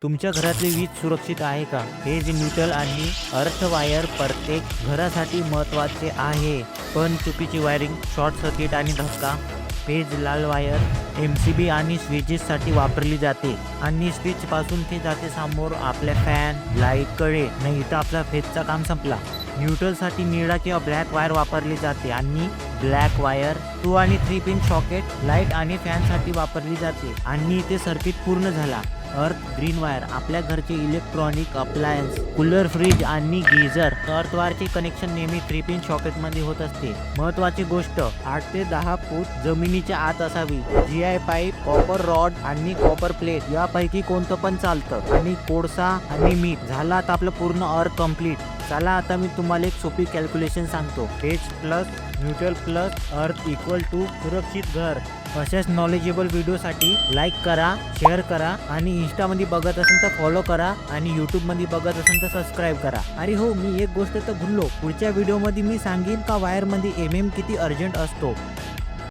तुमच्या घरातली वीज सुरक्षित आहे का? हे जे न्यूट्रल आणि अर्थ वायर प्रत्येक घरासाठी महत्त्वाचे आहे. पण चुकीची वायरिंग, शॉर्ट सर्किट आणि धक्का. पेज लाल वायर MCB आणि स्विचेससाठी वापरली जाते आणि स्विचपासून ते जाते समोर आपल्या फॅन लाईटकडे. नाही तर आपला फेजचा काम संपला. न्यूट्रलसाठी निळा किंवा ब्लॅक वायर वापरली जाते आणि ब्लॅक वायर 2 आणि 3 पिन सॉकेट लाईट आणि फॅनसाठी वापरली जाते आणि ते सर्किट पूर्ण झाला. अर्थ ग्रीन वायर आपल्या घरचे इलेक्ट्रॉनिक अप्लायन्स, कूलर, फ्रीज आणि गीझर. अर्थ वायरचे कनेक्शन नेहमी 3 पिन सॉकेटमध्ये होत असते. महत्त्वाची गोष्ट 8 ते 10 फूट जमिनीच्या आत असावी. GI पाईप, कॉपर रॉड आणि कॉपर प्लेट यापैकी कोणतं पण चालतं. आणि कोळसा आणि मीठ. झाला आता आपलं पूर्ण अर्थ कंप्लीट. चला आता मी तुम्हाला एक सोपी कॅल्क्युलेशन सांगतो. पेज प्लस न्यूट्रल प्लस अर्थ इक्वल टू सुरक्षित घर. अशाच नॉलेजेबल व्हिडिओसाठी लाईक करा, शेअर करा आणि इंस्टामध्ये बघत असेल तर फॉलो करा आणि यूट्यूबमध्ये बघत असेल तर सबस्क्राईब करा. अरे हो, मी एक गोष्ट तर भुललो. पुढच्या व्हिडिओमध्ये मी सांगेन का वायरमध्ये MM किती अर्जंट असतो.